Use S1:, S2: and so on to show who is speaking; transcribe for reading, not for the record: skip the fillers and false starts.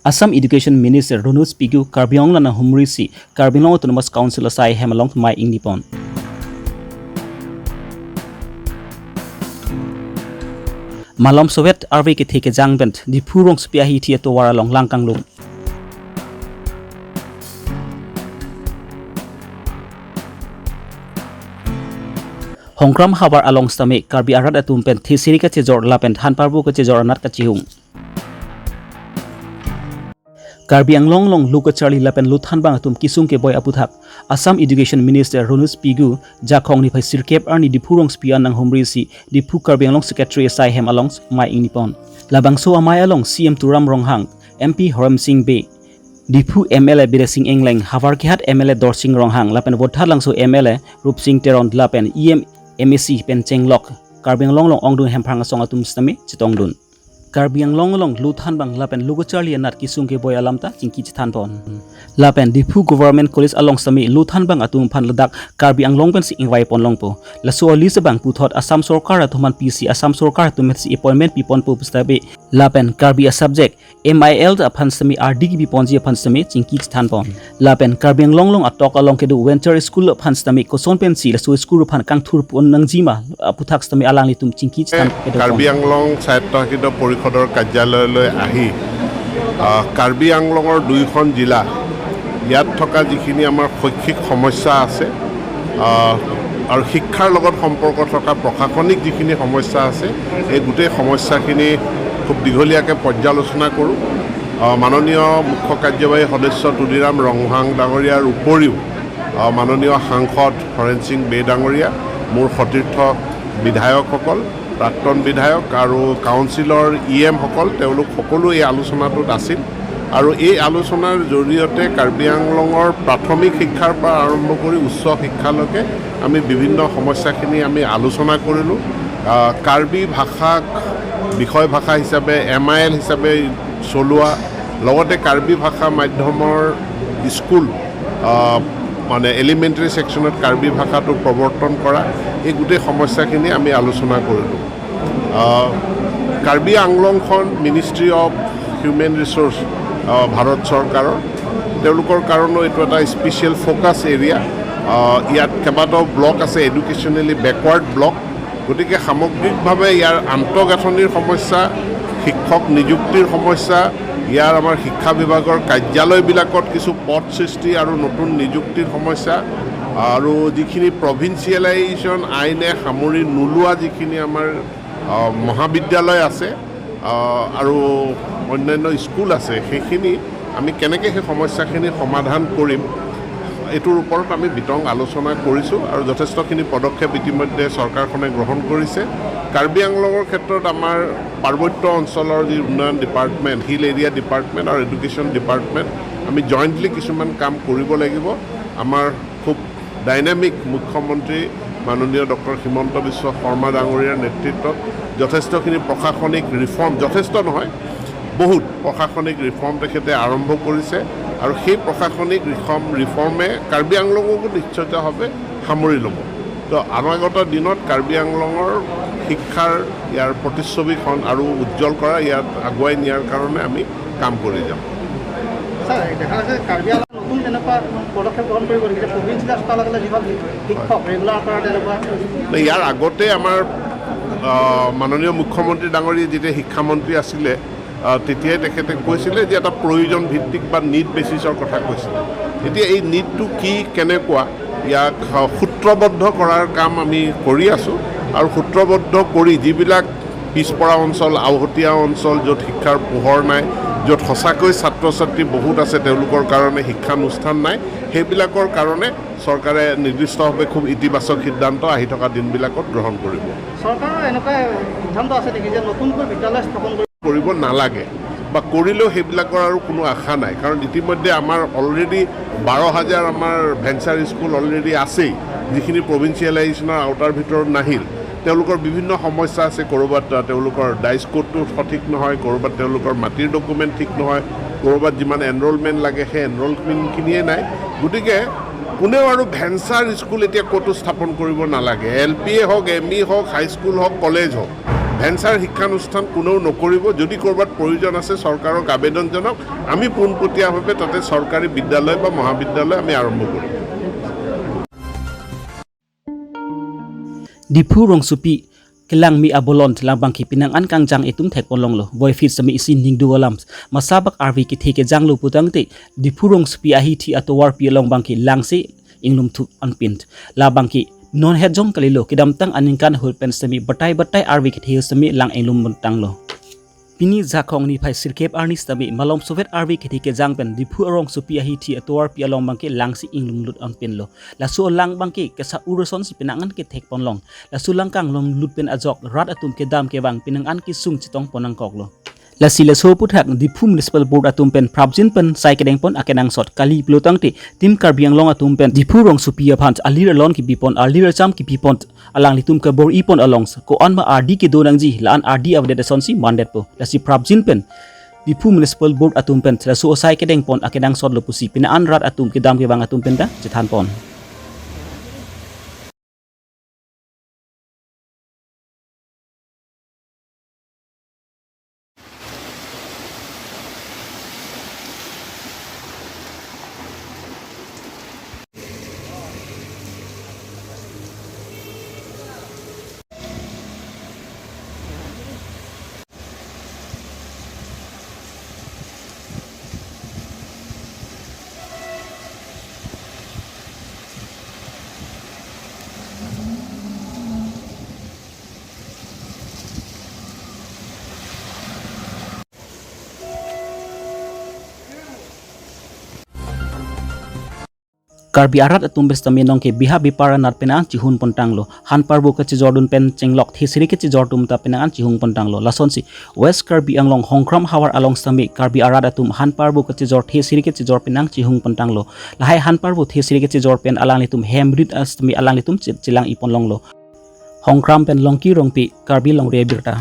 S1: Assam Education Minister Runus Pigu Karbi Longri Humrisi Karbi Long Autonomous Council asai hemalong mai Indipon. Malom Soviet RV ke theke jangbent di phurong spia hi thia to wara long langkang lu. Hongkram habar along stame Karbi arat atum pen thesiri ka chejor lapen han parbu ka chejor anat ka chihung. Karbi Anglong long luka Charlie lapen luthan bang atum kisung ke boy aputhak Assam Education Minister Runus Pigu jakhong ni phai sirkep arni di phurong spia nang humrisi di phu Karbi Anglong Secretary asai hem along mai Indipon. Labangso amai along CM Turam Ronghang MP Horam Singh Be Dipu MLA Biresing Engleng Havar Kihat MLA Dorsing Ronghang lapen bodha langso MLA Rup Singh Teron lapen EM MSc pen Chenglok Karbi Anglong long ongdun hemphang asong atum stame chitongdun Karbi Anglong long luthan bang lapen lugo Charlie anat kisung ke boy alamta chingki chithan pon lapen Dipu Government College along stame luthan bang atum phan ladak Karbi Anglong pen si ingwai pon longpo laso lisa bang puthot Assam Sarkar athuman PC Assam Sarkar tumet si appointment pipon po pustabe lapen Karbi a subject MIL da phan stame RDG bi ponji phan stame chingki chithan pon lapen Karbi Anglong long atok along ke du winter school phan stame koson pen si laso school phan kang thur pon nangjima puthak stame alang litum chingki chithan
S2: Karbi Anglong সাহিত্যহিত পৰিষদৰ কাৰ্যালয়লৈ আহি কাৰ্বি আংলঙৰ দুইখন জিলা ইয়াত থকা যিখিনি আমাৰ শৈক্ষিক সমস্যা আছে আৰু শিক্ষাৰ লগত সম্পৰ্ক থকা প্ৰশাসনিক যিখিনি সমস্যা আছে এই গোটেই সমস্যাখিনি খুব দীঘলীয়াকৈ পৰ্যালোচনা কৰোঁ মাননীয় মুখ্য কাৰ্যবাহী সদস্য তুলিৰাম ৰংহাং ডাঙৰীয়াৰ উপৰিও মাননীয় সাংসদ হৰেণ সিং বে ডাঙৰীয়া মোৰ সতীৰ্থ বিধায়কসকল প্ৰাক্তন বিধায়ক আৰু কাউন্সিলৰ EM সকল তেওঁলোক সকলো এই আলোচনাটোত আছিল আৰু এই আলোচনাৰ জৰিয়তে কাৰ্বি আংলঙৰ প্ৰাথমিক শিক্ষাৰ পৰা আৰম্ভ কৰি উচ্চ শিক্ষালৈকে আমি বিভিন্ন সমস্যাখিনি আমি আলোচনা কৰিলোঁ কাৰ্বি ভাষাক বিষয় ভাষা হিচাপে MIL হিচাপে চলোৱা লগতে কাৰ্বি ভাষা মাধ্যমৰ স্কুল মানে এলিমেণ্টাৰী ছেকশ্যনত কাৰ্বি ভাষাটো প্ৰৱৰ্তন কৰা এই গোটেই সমস্যাখিনি আমি আলোচনা কৰিলোঁ কাৰ্বি আংলংখন ministry of human research Bharat চৰকাৰৰ তেওঁলোকৰ কাৰণেও এইটো এটা স্পেচিয়েল ফ'কাছ এৰিয়া ইয়াত কেইবাটাও ব্লক আছে এডুকেশ্যনেলি বেকৱাৰ্ড ব্লক গতিকে সামগ্ৰিকভাৱে ইয়াৰ আন্তঃগাঁথনিৰ সমস্যা শিক্ষক নিযুক্তিৰ সমস্যা ইয়াৰ আমাৰ শিক্ষা বিভাগৰ কাৰ্যালয়বিলাকত কিছু পদ সৃষ্টি আৰু নতুন নিযুক্তিৰ সমস্যা আৰু যিখিনি প্ৰভিন্সিয়েলাইজেশ্যন আইনে সামৰি নোলোৱা যিখিনি আমাৰ মহাবিদ্যালয় আছে আৰু অন্যান্য স্কুল আছে সেইখিনি আমি কেনেকৈ সেই সমস্যাখিনি সমাধান কৰিম এইটোৰ ওপৰত আমি বিতং আলোচনা কৰিছোঁ আৰু যথেষ্টখিনি পদক্ষেপ ইতিমধ্যে চৰকাৰখনে গ্ৰহণ কৰিছে কাৰ্বি আংলঙৰ ক্ষেত্ৰত আমাৰ পাৰ্বত্য অঞ্চলৰ যি উন্নয়ন ডিপাৰ্টমেণ্ট হিল এৰিয়া ডিপাৰ্টমেণ্ট আৰু এডুকেশ্যন ডিপাৰ্টমেণ্ট আমি জইণ্টলি কিছুমান কাম কৰিব লাগিব আমাৰ খুব ডাইনামিক মুখ্যমন্ত্ৰী মাননীয় ডক্টৰ হিমন্ত বিশ্ব শৰ্মা ডাঙৰীয়াৰ নেতৃত্বত যথেষ্টখিনি প্ৰশাসনিক ৰিফৰ্ম যথেষ্ট নহয় বহুত প্ৰশাসনিক ৰিফৰ্ম তেখেতে আৰম্ভ কৰিছে আৰু সেই প্ৰশাসনিক ৰিফৰ্মে কাৰ্বি আংলঙকো নিশ্চিতভাৱে সামৰি ল'ব তো অনাগত দিনত কাৰ্বি আংলঙৰ শিক্ষাৰ ইয়াৰ প্ৰতিচ্ছবিখন আৰু উজ্জ্বল কৰা ইয়াত আগুৱাই নিয়াৰ কাৰণে আমি কাম কৰি যাম ইয়াৰ আগতে আমাৰ মাননীয় মুখ্যমন্ত্ৰী ডাঙৰীয়া যেতিয়া শিক্ষামন্ত্ৰী আছিলে তেতিয়াই তেখেতে কৈছিলে যে এটা প্ৰয়োজন ভিত্তিক বা নিড বেচিছৰ কথা কৈছিলে এতিয়া এই নিডটো কি কেনেকুৱা ইয়াক সূত্ৰবদ্ধ কৰাৰ কাম আমি কৰি আছোঁ আৰু সূত্ৰবদ্ধ কৰি যিবিলাক পিছপৰা অঞ্চল আওহতীয়া অঞ্চল য'ত শিক্ষাৰ পোহৰ নাই য'ত সঁচাকৈ ছাত্ৰ ছাত্ৰী বহুত আছে তেওঁলোকৰ কাৰণে শিক্ষানুষ্ঠান নাই সেইবিলাকৰ কাৰণে চৰকাৰে নিৰ্দিষ্টভাৱে খুব ইতিবাচক সিদ্ধান্ত আহি থকা দিনবিলাকত গ্ৰহণ কৰিব
S3: চৰকাৰৰ এনেকুৱা সিদ্ধান্ত আছে নেকি যে নতুনকৈ বিদ্যালয় স্থাপন
S2: কৰিব নালাগে বা কৰিলেও সেইবিলাকৰ আৰু কোনো আশা নাই কাৰণ ইতিমধ্যে আমাৰ অলৰেডি 12,000 আমাৰ ভেঞ্চাৰ স্কুল অলৰেডি আছেই যিখিনি প্ৰভিন্সিয়েলাইজেশ্যনৰ আওতাৰ ভিতৰত নাহিল তেওঁলোকৰ বিভিন্ন সমস্যা আছে ক'ৰবাত তেওঁলোকৰ ডাইচ কোডটো সঠিক নহয় ক'ৰবাত তেওঁলোকৰ মাটিৰ ডকুমেণ্ট ঠিক নহয় ক'ৰবাত যিমান এনৰলমেণ্ট লাগে সেই এনৰলমেণ্টখিনিয়ে নাই গতিকে কোনেও আৰু ভেঞ্চাৰ স্কুল এতিয়া ক'তো স্থাপন কৰিব নালাগে LP হওক ME হওক হাইস্কুল হওক কলেজ হওক ভেঞ্চাৰ শিক্ষানুষ্ঠান কোনেও নকৰিব। যদি ক'ৰবাত প্ৰয়োজন আছে চৰকাৰক আবেদন জনাওক, আমি পোনপটীয়াভাৱে তাতে চৰকাৰী বিদ্যালয় বা মহাবিদ্যালয় আমি আৰম্ভ কৰিম।
S1: Dipu rong supi kelang mi abolon telang bangki pinang an kang jang itum thek polong lo boy fit sami isin ning du alam masabak RV ki theke jang lo putang te dipu rong supi ahi thi atowar pi long bangki langse inglum thu anpint la bangki non het jong kalilo kidam tang aninkan hulpen sami batai RV ki the sami lang inglum tang lo Pini Jakhong ni phai sirkep arnis tami malom Soviet RV ki ke jang pen dipu rong supi ahi thi atowar pi long bangki langsi inglum lut anpin lo la su lang bangki kesa uruson si pinangan ki thek ponlong la su lang kang lom lut pen ajok rat atum ke dam ke bang pinangan ki sung chitong ponang kok lo la sila so puthak dipu municipal board atum pen prabjin pen sai kedeng pon akenang sot kali plotang ti tim Karbi Anglong atum pen dipu rong supi aphan alir lon ki bipon alir cham ki bipon alang litum ke bor ipon alongs ko an ma RD ki donang ji la an RD avde son si mandat po la si prabjin pen dipu municipal board atum pen la so sai kedeng pon akenang sot lo pusi pinaan rat atum ke dam ke bang atum pen da jethan pon Karbi arat atum bes tami nong ke biha bipara nat penang cihun pontang lo han parbo ke ci jordun pen chenglok thesiri ke ci jordum ta penang cihung pontang lo lason si West Karbi Anglong Hongkram hawar along sami Karbi arat atum han parbo ke ci jor thesiri ke ci jor penang cihung pontang lo lahai han parbo thesiri ke ci jor pen alang litum hemrit as tami alang litum cilang ipon long lo Hongkram pen longki rongpi Karbi Longri Abirta